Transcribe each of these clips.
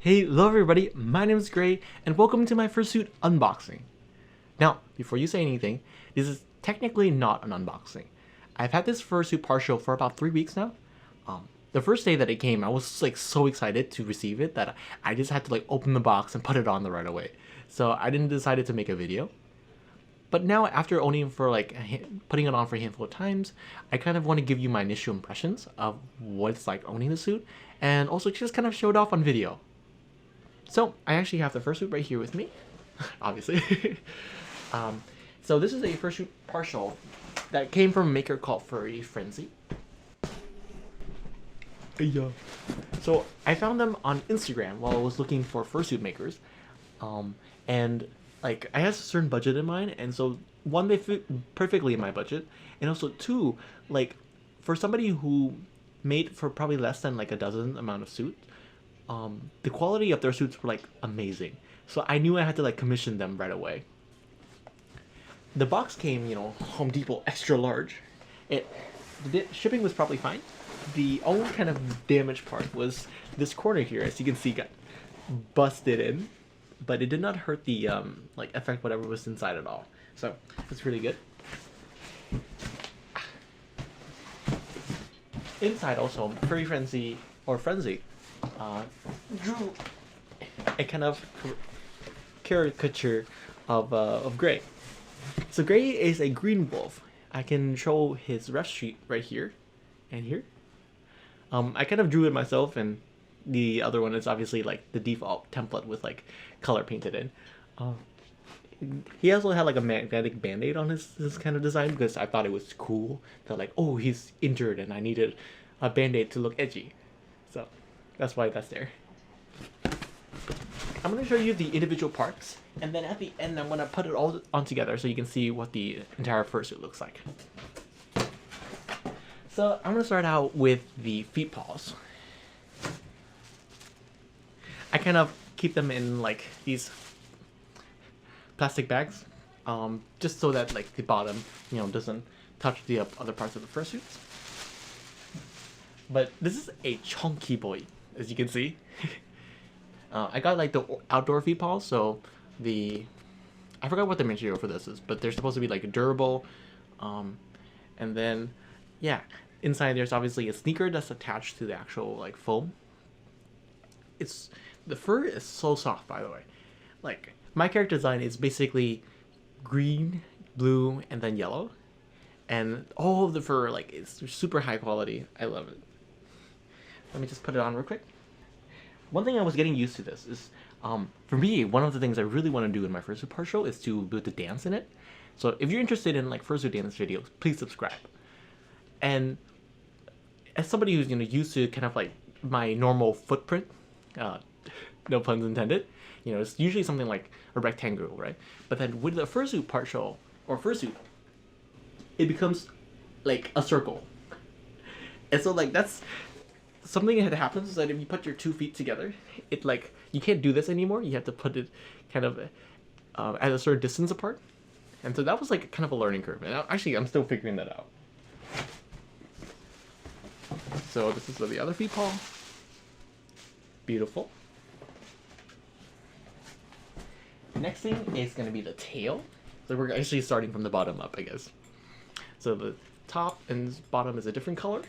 Hey, hello everybody, my name is Gray, and welcome to my fursuit unboxing. Now, before you say anything, this is technically not an unboxing. I've had this fursuit partial for about 3 weeks now. The first day that it came, I was like so excited to receive it that I just had to like open the box and put it on the right away. So I didn't decide to make a video. But now after owning it for like putting it on for a handful of times, I kind of want to give you my initial impressions of what it's like owning the suit, and also just kind of show it off on video. So I actually have the fursuit right here with me, obviously. So this is a fursuit partial that came from a maker called FurryFrenzy. Yeah. So I found them on Instagram while I was looking for fursuit makers, and like I had a certain budget in mind, and so one, they fit perfectly in my budget, and also two, like for somebody who made for probably less than like a dozen amount of suits, the quality of their suits were like amazing. So I knew I had to like commission them right away. The box came, Home Depot extra large. The shipping was probably fine. The only kind of damaged part was this corner here, as you can see, got busted in, but it did not hurt the like affect whatever was inside at all. So it's really good. Inside also, FurryFrenzy or Frenzy drew a kind of caricature of Gray. So Gray is a green wolf. I can show his ref sheet right here and here. I kind of drew it myself, and the other one is obviously like the default template with like color painted in. He also had like a magnetic band-aid on his kind of design, because I thought it was cool that like, oh, he's injured and I needed a band-aid to look edgy. So that's why that's there. I'm going to show you the individual parts, and then at the end I'm going to put it all on together so you can see what the entire fursuit looks like. So I'm going to start out with the feet paws. I kind of keep them in like these plastic bags, just so that like the bottom, doesn't touch the other parts of the fursuits. But this is a chunky boy, as you can see. I got like the outdoor feet paws, so I forgot what the material for this is, but they're supposed to be like durable. And then, yeah, inside there's obviously a sneaker that's attached to the actual like foam. The fur is so soft, by the way. Like, my character design is basically green, blue, and then yellow. And all of the fur, like, it's super high quality. I love it. Let me just put it on real quick. One thing I was getting used to this is, for me, one of the things I really want to do in my fursuit partial is to do the dance in it. So if you're interested in like fursuit dance videos, please subscribe. And as somebody who's used to kind of like my normal footprint, no puns intended, it's usually something like a rectangle, right? But then with the fursuit partial or fursuit, it becomes like a circle. And so like that's something that happens, is that if you put your 2 feet together, it like, you can't do this anymore. You have to put it kind of at a certain distance apart. And so that was like kind of a learning curve. And actually, I'm still figuring that out. So this is the other feet paw. Beautiful. Next thing is going to be the tail. So we're actually starting from the bottom up, I guess. So the top and bottom is a different color.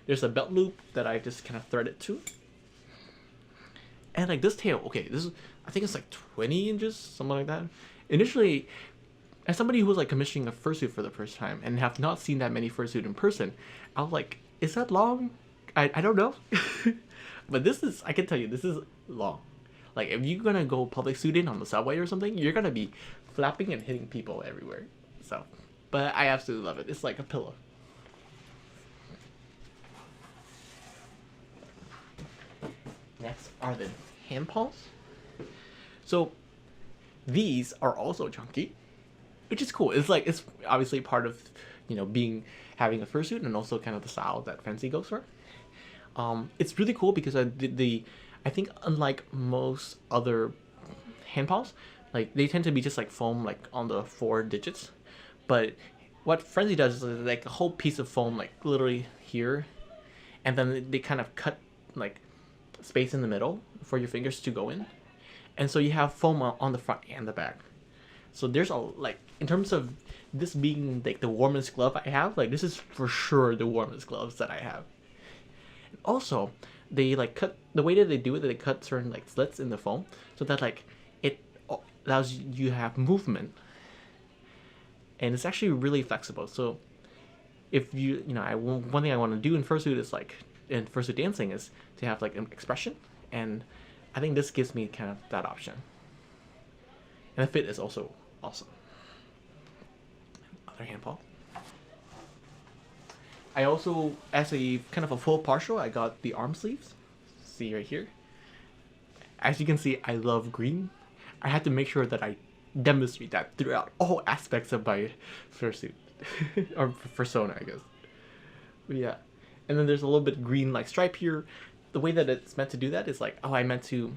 There's a belt loop that I just kind of threaded to. And like this tail, okay, I think it's like 20 inches, something like that. Initially, as somebody who was like commissioning a fursuit for the first time and have not seen that many fursuit in person, I was like, is that long? I don't know. But I can tell you, this is long. Like, if you're gonna go public suiting on the subway or something, you're gonna be flapping and hitting people everywhere. So, but I absolutely love it. It's like a pillow. Next are the hand paws. So these are also chunky, which is cool. It's like, it's obviously part of having a fursuit, and also kind of the style that Fancy goes for. It's really cool because I think unlike most other hand paws, like they tend to be just like foam like on the 4 digits, but what Frenzy does is like a whole piece of foam like literally here, and then they kind of cut like space in the middle for your fingers to go in, and so you have foam on the front and the back. So there's a like in terms of this being like the warmest glove I have, like this is for sure the warmest gloves that I have. Also, they like cut the way that they do it. They cut certain like slits in the foam so that like it allows you to have movement, and it's actually really flexible. So if one thing I want to do in fursuit is like in fursuit dancing is to have like an expression, and I think this gives me kind of that option. And the fit is also awesome. Other hand paw. I also, as a kind of a full partial, I got the arm sleeves. See right here. As you can see, I love green. I had to make sure that I demonstrate that throughout all aspects of my fursuit. Or persona, I guess. But yeah. And then there's a little bit green like stripe here. The way that it's meant to do that is like, oh, I meant to,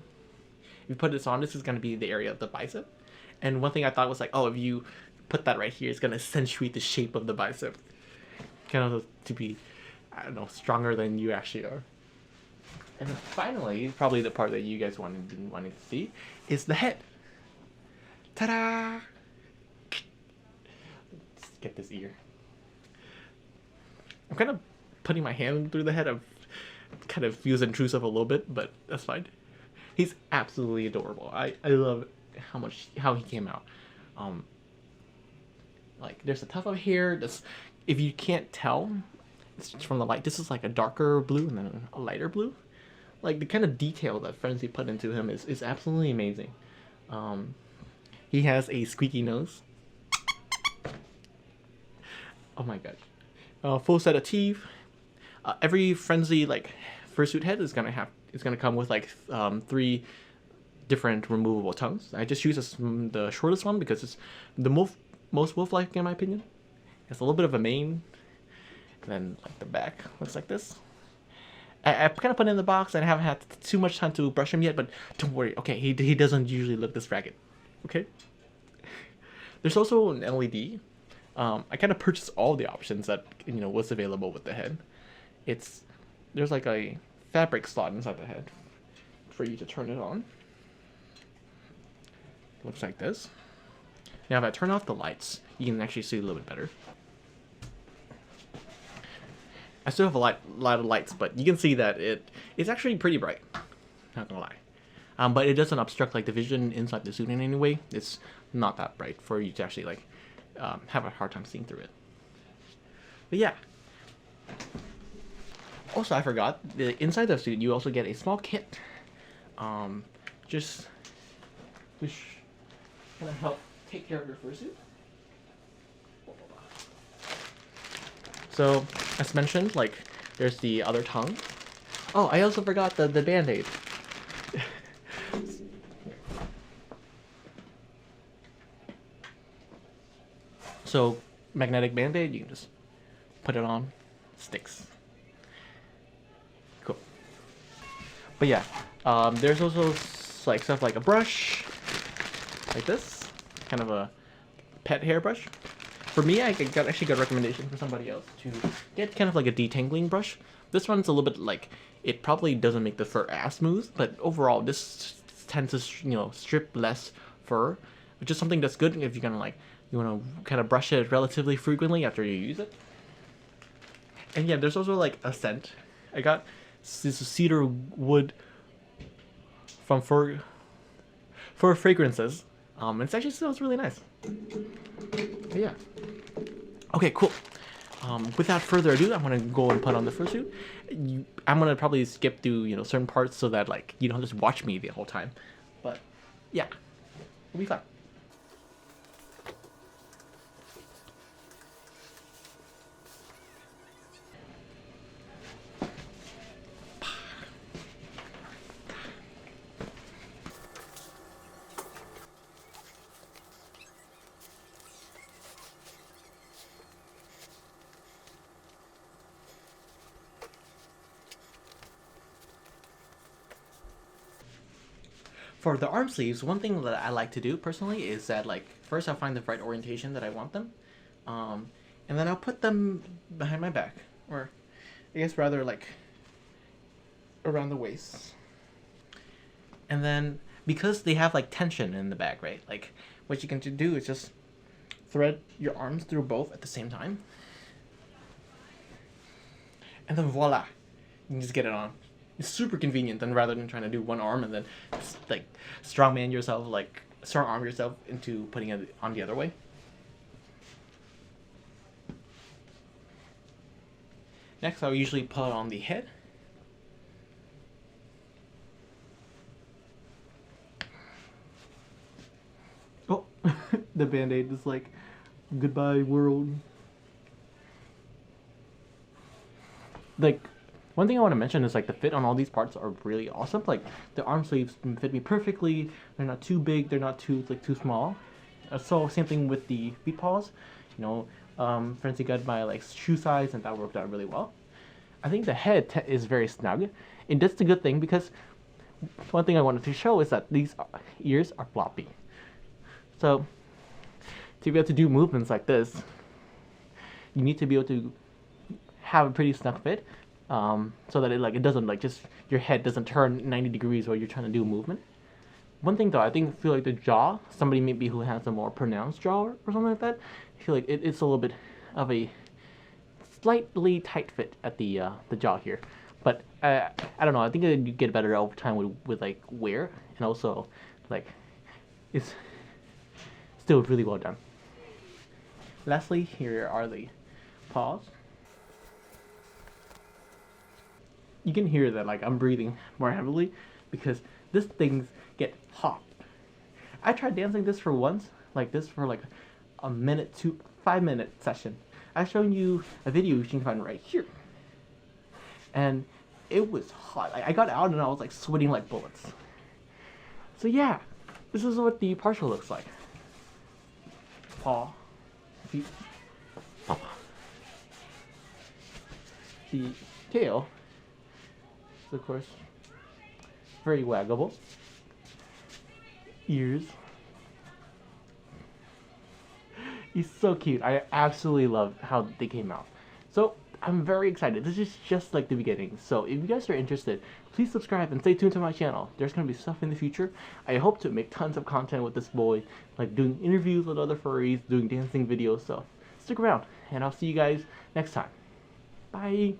if you put this on, this is going to be the area of the bicep. And one thing I thought was like, oh, if you put that right here, it's going to accentuate the shape of the bicep. Kind of to be, I don't know, stronger than you actually are. And then finally, probably the part that you guys wanted to see, is the head. Ta-da! Let's get this ear. I'm kind of putting my hand through the head. I've kind of feels intrusive a little bit, but that's fine. He's absolutely adorable. I love how he came out. Like there's a tuft of hair. This, if you can't tell, it's from the light. This is like a darker blue and then a lighter blue. Like the kind of detail that Frenzy put into him is absolutely amazing. He has a squeaky nose. Oh my gosh. Full set of teeth. Every Frenzy like fursuit head is gonna come with like 3 different removable tongues. I just use the shortest one because it's the most wolf-like in my opinion. It's a little bit of a mane, and then like the back looks like this. I kind of put it in the box and I haven't had too much time to brush him yet, but don't worry. Okay, he doesn't usually look this ragged. Okay. There's also an LED. I kind of purchased all the options that was available with the head. There's like a fabric slot inside the head for you to turn it on. Looks like this. Now if I turn off the lights, you can actually see a little bit better. I still have a lot of lights, but you can see that it's actually pretty bright. Not gonna lie. But it doesn't obstruct like the vision inside the suit in any way. It's not that bright for you to actually like have a hard time seeing through it. But yeah. Also, I forgot, inside the suit you also get a small kit. Just gonna help take care of your fursuit. So, as mentioned, like, there's the other tongue. Oh, I also forgot the band-aid. So, magnetic band-aid, you can just put it on, sticks. Cool. But yeah, there's also like stuff like a brush, like this, kind of a pet hairbrush. For me, I actually got a recommendation for somebody else to get kind of like a detangling brush. This one's a little bit like, it probably doesn't make the fur as smooth, but overall this tends to strip less fur, which is something that's good if you're gonna like, you want to kind of brush it relatively frequently after you use it. And yeah, there's also like a scent. I got this cedar wood from Fur Fragrances. It actually smells really nice. But yeah. Okay, cool. Without further ado, I'm gonna go and put on the fursuit. I'm gonna probably skip through certain parts so that like you don't just watch me the whole time. But yeah, it'll be fun. For the arm sleeves, one thing that I like to do personally is that like first I'll find the right orientation that I want them, and then I'll put them behind my back, or I guess rather like around the waist, And then because they have like tension in the back, right? Like what you can do is just thread your arms through both at the same time. And then voila, you can just get it on. It's super convenient, and rather than trying to do one arm and then like strongman yourself, like strong arm yourself into putting it on the other way. Next, I'll usually put it on the head. Oh, the band-aid is like, goodbye world. Like, one thing I want to mention is like the fit on all these parts are really awesome. Like the arm sleeves fit me perfectly. They're not too big. They're not too small. So same thing with the feet paws. You know, Frenzy got my like shoe size, and that worked out really well. I think the head is very snug, and that's the good thing, because one thing I wanted to show is that these ears are floppy. So to be able to do movements like this, you need to be able to have a pretty snug fit, so that it doesn't like just your head doesn't turn 90 degrees while you're trying to do a movement. One thing though, I feel like the jaw, somebody maybe who has a more pronounced jaw or something like that, I feel like it's a little bit of a slightly tight fit at the jaw here. But I don't know, I think you get better over time with like wear, and also like it's still really well done. Lastly, here are the paws. You can hear that like I'm breathing more heavily because this things get hot. I tried dancing this for once, like this for like a minute to 5 minute session. I've shown you a video you can find right here, and it was hot. I got out and I was like sweating like bullets. So yeah, this is what the partial looks like. Paw, feet, the tail is of course very waggable. Ears. He's so cute. I absolutely love how they came out. So I'm very excited. This is just like the beginning. So if you guys are interested, please subscribe and stay tuned to my channel. There's going to be stuff in the future. I hope to make tons of content with this boy, like doing interviews with other furries, doing dancing videos. So stick around, and I'll see you guys next time. Bye.